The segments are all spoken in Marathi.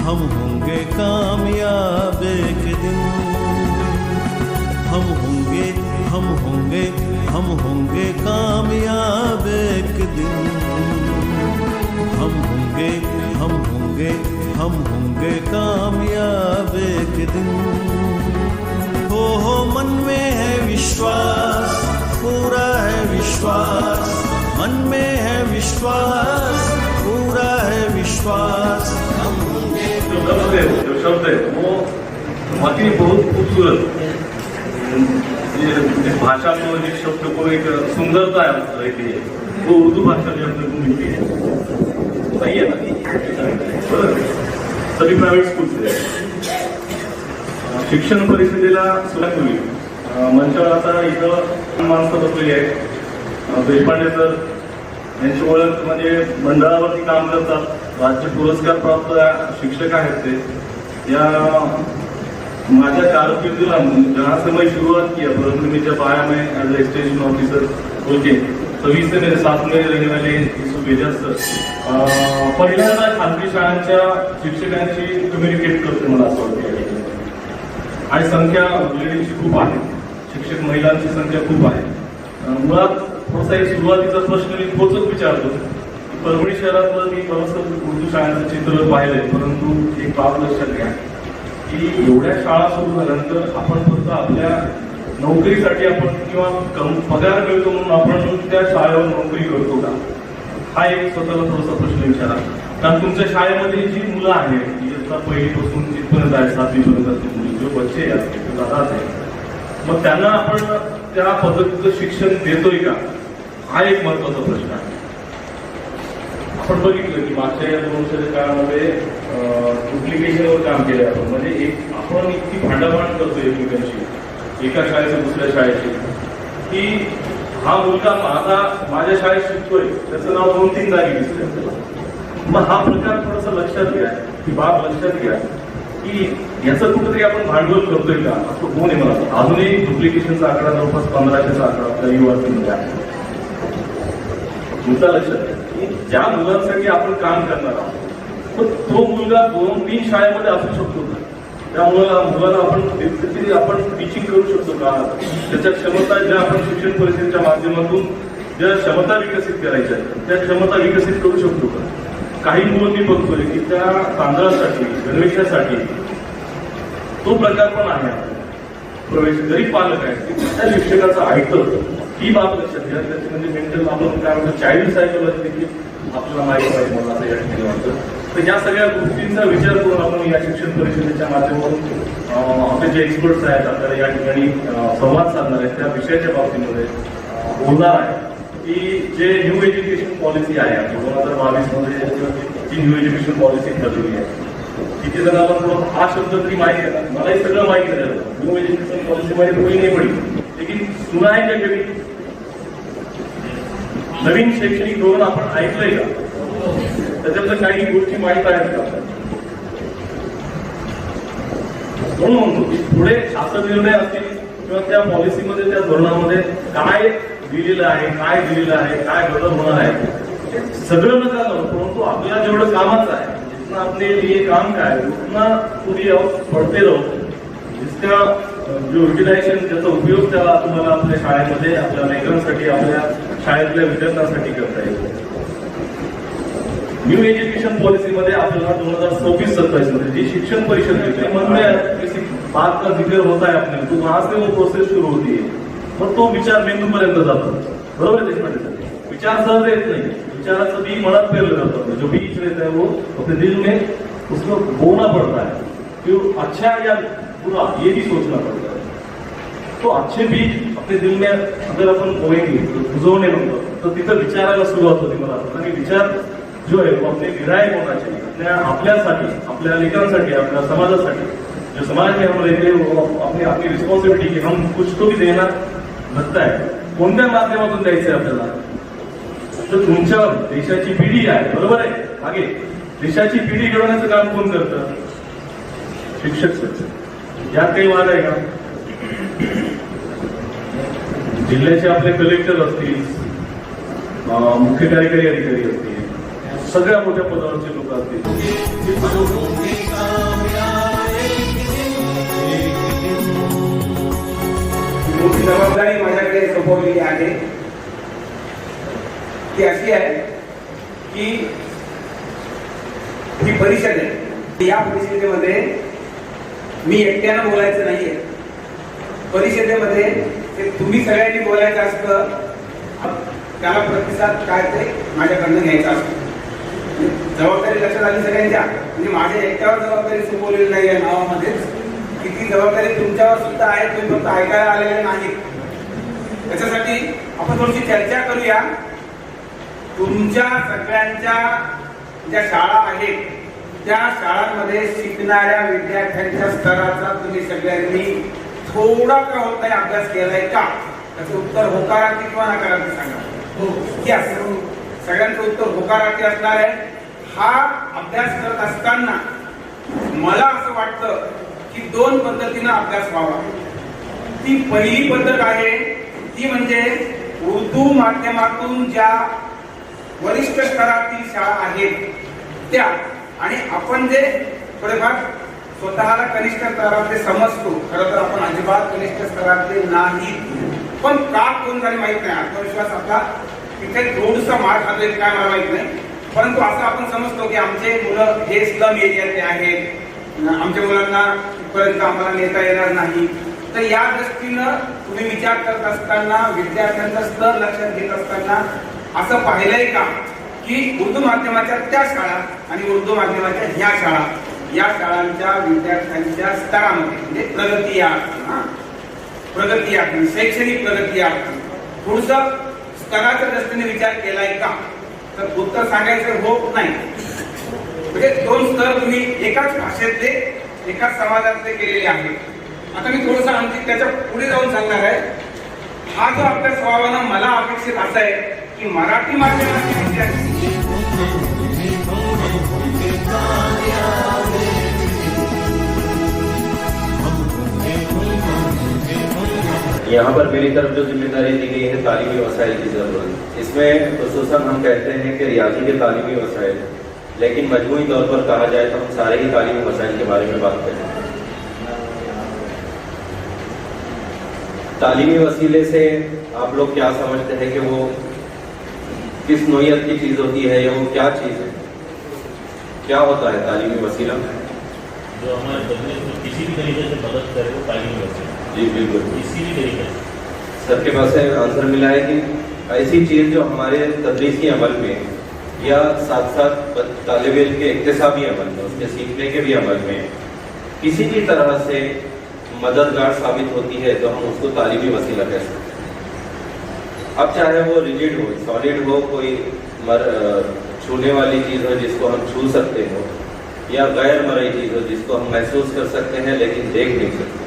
हम होंगे कामयाब एक दिन। हम होंगे हम होंगे हम होंगे कामयाब एक दिन। हम होंगे हम होंगे हम होंगे कामयाब एक दिन। हो मन में है विश्वास, पूरा है विश्वास, मन में है विश्वास, पूरा है विश्वास। हम होंगे। जो शब्द है वो वाकई बहुत खूबसूरत, ये भाषा में जो शब्द को एक सुंदरता रहती है, वो उर्दू भाषा में अपने को मिलती है। सही है ना? सभी प्रायव्हेट स्कूल से शिक्षण परिषदेला सुरुवात होईल। मंचावर आता इथं माणसं बसलेली आहे। देशपांडे सर यांची ओळख म्हणजे मंडळावरती काम करतात, राज्य पुरस्कार प्राप्त शिक्षक आहेत ते। या माझ्या कारकिर्दीला जहाँ से मैं शुरुआत किया परंतु में जब आया मैं एज ए एक्सटेंशन ऑफिसर बोल के तभी से मेरे साथ में रहने वाले युसुफ एजाज सर पहिल्यांदा खाजगी शाळांच्या शिक्षकांशी कम्युनिकेट करते मला असं वाटतं। आणि संख्या लेडीजची खूप आहे, शिक्षक महिलांची संख्या खूप आहे। मुळात थोडासा एक सुरुवातीचा प्रश्न मी तोच विचारतो। परभणी शहरातलं मी बरंचसं उर्दू शाळांचं चित्र पाहिलंय, परंतु एक बाब लक्षात घ्या की एवढ्या शाळा सुरू झाल्यानंतर आपण फक्त आपल्या नोकरीसाठी आपण किंवा पगार मिळतो म्हणून आपण त्या शाळेवर नोकरी करतो का, हा एक स्वतःला थोडासा प्रश्न विचारा। कारण तुमच्या शाळेमध्ये जी मुलं आहेत इयत्ता पहिलीपासून जिथपर्यंत आहे 7वी पर्यंत मुली जो बच्चे असतील दादा आहेत, मग त्यांना आपण त्या पद्धतीचं शिक्षण देतोय का, हा एक महत्वाचा प्रश्न आहे। आपण बघितलं की मागच्या या 2 वर्षाच्या काळामध्ये डुप्लिकेशनवर काम केलं आपण, म्हणजे एक आपण इतकी भांडाभांड करतो एकमेकांशी, एका शाळेचं दुसऱ्या शाळेची, की हा मुलगा आता माझ्या शाळेत शिकतोय त्याचं नाव 2-3 जागी दिसतंय। मग हा प्रकार थोडासा लक्षात घ्या, ही बाब लक्षात घ्या की याचं कुठेतरी आपण भांडवल करतोय का, असं होऊ नये। मला अजूनही डुप्लिकेशनचा आकडा जवळपास 1500चा आकडा आपल्या युवार्थीमध्ये आहे। मुद्दा लक्षात घ्या की ज्या मुलांसाठी आपण काम करणार आहोत तो मुलगा 2-3 शाळेमध्ये असू शकतो का, त्या मुलाला आपण टीचिंग करू शकतो का, त्याच्या क्षमता ज्या आपण शिक्षण परिषदेच्या माध्यमातून ज्या क्षमता विकसित करायच्या त्या क्षमता विकसित करू शकतो का। काही मुलं मी बघतोय की त्या तांदळासाठी गणवेशासाठी तो प्रकार पण आहे, प्रवेश गरीब पालक आहेत त्या शिक्षकाचा ऐकतं, ही बाब लक्षात घ्या। त्याची म्हणजे मेंटल आपण काय म्हणतो चाइल्ड सायकोलॉजी देखील आपल्याला माहिती पाहिजे मला असं या ठिकाणी वाटतं। तर या सगळ्या गोष्टींचा विचार करून आपण या शिक्षण परिषदेच्या माध्यमातून आपले जे एक्सपर्ट्स आहेत आपल्याला या ठिकाणी संवाद साधणार आहेत त्या विषयाच्या बाबतीमध्ये बोलणार आहे की जे न्यू एज्युकेशन पॉलिसी आहे 2022 मध्ये जी न्यू एज्युकेशन पॉलिसी ठरवली आहे, किती जणांना थोडं हा शब्द तरी माहिती आहे, मलाही सगळं माहिती आहे। न्यू एज्युकेशन पॉलिसी मध्ये कोणी नाही पडी, लेकिन सुना आहे का कधी नवीन शैक्षणिक धोरण आपण ऐकलंय का, त्याच्यातल्या काही गोष्टी माहीत आहेत का। म्हणून म्हणतो की पुढे शासन निर्णय असतील किंवा त्या पॉलिसीमध्ये त्या धोरणामध्ये काय दिलेलं आहे, काय दिलेलं आहे, काय बदल होणार आहे, सगळं न झालं परंतु आपल्याला जेवढं कामाचं आहे जितना अपने लिए काम का है उतना पूरी पढ़ते रहो, जिसका जो युटिलायझेशन ज्याचा उपयोग त्याला तुम्हाला आपल्या शाळेमध्ये आपल्या लेकरांसाठी आपल्या शाळेतल्या विद्यार्थ्यांसाठी करता येईल। न्यू एज्युकेशन पॉलिसीमध्ये आपल्याला 2026-27 मध्ये जी शिक्षण परिषद किसी बात का जिक्र होता है अपने तो वहां से वो प्रोसेस शुरू होती है, मग तो विचार मेंदूपर्यंत जातो। बरोबर आहे देशपांडे, विचार सहज येत नाही, विचाराचं बी मनात पेरलं जातं, जो बीज रहता है वो अपने दिल में उसको बोना पड़ता है कि अच्छा या बुरा ये भी सोचना पड़ता है। तो अच्छे बीज अपने दिल में अगर अपन बोएंगे बुझवणे म्हणतो तर तिथं विचारायला सुरुवात होती। मला आणि विचार जो है वो अपने विधायक होना चाहिए, आपल्यासाठी आपल्या लेकरांसाठी आपल्या समाजासाठी। जो समाज में हम रहते हैं वो अपनी रिस्पॉन्सिबिलिटी की हम कुछ तो भी देना लगता है, कोणत्या माध्यमातून द्यायचंय आपल्याला, तर तुमच्या देशाची पिढी आहे, बरोबर आहे, मागे देशाची पिढी घडवण्याचं काम कोण करतं, शिक्षक। यात काही वाद आहे का, जिल्ह्याचे आपले कलेक्टर असतील, मुख्य कार्यकारी अधिकारी असतील, सगळ्या मोठ्या पदावरचे लोक असतील. मोठी जबाबदारी माझ्याकडे सोपवलेली आहे ती अशी आहे की ही परिषद आहे. या परिषदेमध्ये मी एकट्यानं बोलायचं नाहीये. परिषदेमध्ये ते तुम्ही सगळ्यांनी बोलायचं असतं, त्याला प्रतिसाद काय ते माझ्याकडनं घ्यायचा असतो. जबाबदारी लक्षात आली सगळ्यांच्या, म्हणजे माझ्या एकट्यावर जबाबदारी सोपवलेली नाही आहे नावामध्येच. किती जबाबदारी तुमच्यावर सुद्धा आहे, तुम्ही फक्त ऐकायला आलेले नाहीत. त्याच्यासाठी आपण थोडीशी चर्चा करूया. तुमच्या सगळ्यांच्या ज्या शाळा आहेत त्या शाळांमध्ये शिकणाऱ्या विद्यार्थ्यांच्या स्तराचा तुम्ही सगळ्यांनी थोडा का होत नाही अभ्यास केलाय का? त्याचं उत्तर होकारार्थी किंवा नकारार्थी सांगा. हो, सगळ्यांचं उत्तर होकारार्थी असणार आहे. हा अभ्यास करत असताना मला असं वाटतं की 2 पद्धतीनं अभ्यास व्हावा. ती पहिली पद्धत आहे ती म्हणजे उर्दू माध्यमातून ज्या वरिष्ठ स्तरातील शाळा आहेत त्या, आणि आपण जे थोडेफार स्वतःला कनिष्ठ स्तरातले समजतो, खरं तर आपण अजिबात कनिष्ठ स्तरातले नाही, पण का कोण झाले माहित नाही. आत्मविश्वास आपला तिथे थोडसा मार खातोय काय मला माहित नाही, परंतु असं आपण समजतो की आमचे मुलं हे स्लम एरियातले आहेत, आमच्या मुलांना तिथपर्यंत आम्हाला नेता येणार नाही. तर या दृष्टीनं तुम्ही विचार करत असताना, विद्यार्थ्यांचा स्तर लक्षात घेत असताना असं पाहिलंय का की उर्दू माध्यमाच्या त्या शाळा आणि उर्दू माध्यमाच्या ह्या शाळा, या शाळांच्या विद्यार्थ्यांच्या स्तरामध्ये म्हणजे प्रगती या शैक्षणिक प्रगती या थोडस स्तराच्या दृष्टीने विचार केलाय का? तर उत्तर सांगायचं हो नाही. म्हणजे 2 स्तर तुम्ही एकाच भाषेतले, एकाच समाजातले केलेले आहेत. आता मी थोडंसं आणखी त्याच्या पुढे जाऊन सांगणार आहे. हा जो अभ्यास व्हावा ना, मला अपेक्षित असं आहे की मराठी माध्यमाचे विद्यार्थी यहाँ पर मेरी तरफ जो जिम्मेदारी दी गई है तालीमी वसाइल की ज़रूरत, इसमें खुसूसन हम कहते हैं कि रियाजी के तालीमी वसाइल, लेकिन मजमूई तौर पर कहा जाए तो हम सारे ही तालीमी वसाइल के बारे में बात करें. तालीमी वसीले से आप लोग क्या समझते हैं कि वो किस नोयत की चीज़ होती है या वो क्या चीज़ है, क्या होता है तालीमी वसीला? जो हमारे बिजनेस में किसी भी तरीके से मदद करे वो तालीमी वसीला. जी बिल्कुल, किसी भी तरीके से. सर के पास आंसर मिला है कि ऐसी चीज़ जो हमारे तदरीसी अमल में या साथ साथ तालिब इल्म के इक्तिसाबी अमल में, उसके सीखने के भी अमल में किसी भी तरह से मददगार साबित होती है तो हम उसको तालीमी वसीला कह सकते हैं. अब चाहे वो रिजिड हो, सॉलिड हो, कोई छूने वाली चीज़ हो जिसको हम छू सकते हो, या गैर मरई चीज़ हो जिसको हम महसूस कर सकते हैं लेकिन देख नहीं सकते,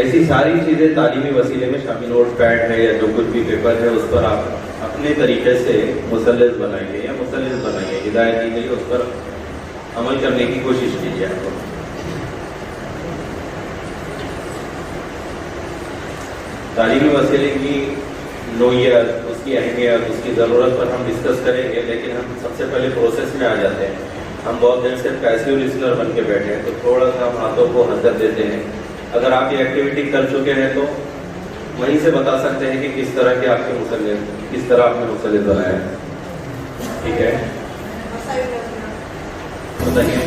ऐसी सारी चीज़ें तालीमी वसीले में शामिल. नोट पैड है या जो कुछ भी पेपर है उस पर आप अपने तरीके से मुसल्लस बनाइए या मुसल्लस बनाइए, हिदायत दी गई उस पर अमल करने की कोशिश कीजिए. आपको तालीमी वसीले की नोयत, उसकी अहमियत, उसकी ज़रूरत पर हम डिस्कस करेंगे, लेकिन हम सबसे पहले प्रोसेस में आ जाते हैं. हम बहुत देर से पैसिव लिसनर बन के बैठे हैं तो थोड़ा सा हम हाथों को हरकत देते हैं. अगर आप ये एक्टिविटी कर चुके हैं तो वहीं से बता सकते हैं कि किस तरह के आपके मुसल्ले, किस तरह आपने मुसल्ले बनाए हैं. ठीक है, बताइए.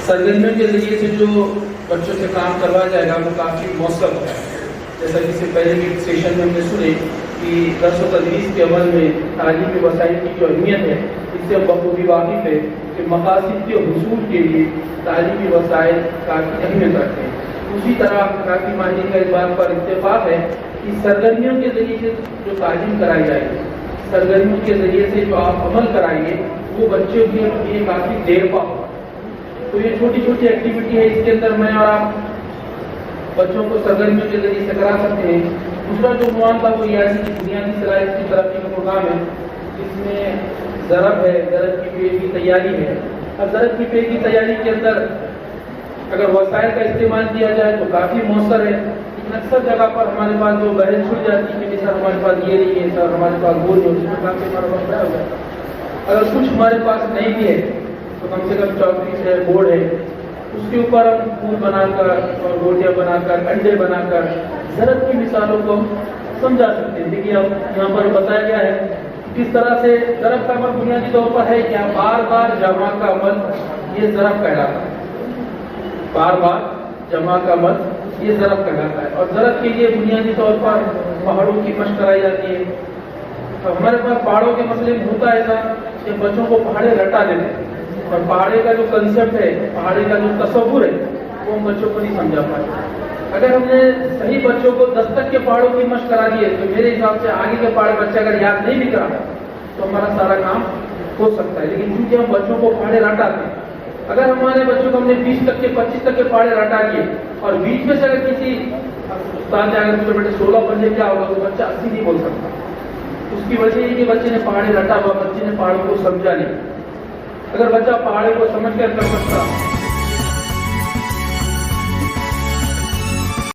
सरगर्मियों के जरिए से जो बच्चों से काम करवाया जाएगा वो काफ़ी मौसम है. जैसा कि इससे पहले भी सेशन में हमने सुने कि दर्स व तदरीस के अमल में तालीमी वसाइल की जो अहमियत है इससे हम बखूबी वाकिफ़ है कि मकासद के हुसूल के लिए तालीमी वसाइल काफ़ी अहमियत रखते हैं. उसी तरह काफ़ी माहिर का इस बात पर इत्तेफाक है कि सरगर्मियों के जरिए से जो तालीम कराई जाएगी, सरगर्मियों के जरिए से जो आप अमल कराएंगे वो बच्चों के लिए काफ़ी देर पा होगा. तो ये छोटी छोटी एक्टिविटी है, इसके अंदर मैं और आप बच्चों को सरगर्मियों के जरिए से करा सकते हैं. दूसरा जो मुआन था वो यानी बुनियादी सलाहियत की तरक्की का प्रोग्राम है, जिसमें ضرب ہے، ضرب کی پیش کی تیاری ہے. اب ضرب کی پیش کی تیاری کے اندر اگر وسائل کا استعمال کیا جائے تو کافی مؤثر ہے، لیکن اکثر جگہ پر ہمارے پاس جو بحث چھڑ جاتی ہے کہ سر ہمارے پاس یہ نہیں ہے، سر ہمارے پاس وہ نہیں ہے، اس میں کافی ہمارا وقت ضائع ہو جاتا ہے. اگر کچھ ہمارے پاس نہیں بھی ہے تو کم سے کم چاکلیٹ ہے، بورڈ ہے، اس کے اوپر ہم پھول بنا کر اور روٹیاں بنا کر انڈے بنا کر ضرب کی مثالوں کو سمجھا سکتے ہیں. دیکھیے اب یہاں پر بتایا گیا ہے کس طرح سے ضرب کا عمل بنیادی طور پر ہے کہ بار بار جمع کا عمل یہ ضرب کہلاتا ہے. بار بار جمع کا عمل یہ ضرب کہلاتا ہے. اور ضرب کے لیے بنیادی طور پر پہاڑوں کی مشق کرائی جاتی ہے. تو ہمارے پاس پہاڑوں کے مسئلے میں ہوتا ہے ایسا کہ بچوں کو پہاڑے رٹا دیتے ہیں اور پہاڑے کا جو کنسیپٹ ہے، پہاڑے کا جو تصور ہے وہ ہم بچوں کو نہیں سمجھا پاتے. اگر ہم نے صحیح بچوں کو 10 تک کے پہاڑوں کی مشق کرا دی ہے تو میرے حساب سے آگے کے پہاڑے بچہ اگر یاد نہیں بھی کرا تو ہمارا سارا کام ہو سکتا ہے. لیکن کیونکہ ہم بچوں کو پہاڑے رٹاتے ہیں، اگر ہمارے بچوں کو ہم نے 20 تک کے 25 تک کے پہاڑے رٹا دیے اور بیچ میں سے اگر کسی استاد نے اگر مجھے بیٹے 16 بجے کیا ہوگا تو بچہ 80 نہیں بول سکتا. اس کی وجہ یہ کہ بچے نے پہاڑے رٹا ہوا، بچے نے پہاڑوں کو سمجھا نہیں. اگر بچہ پہاڑے کو سمجھ کر سکتا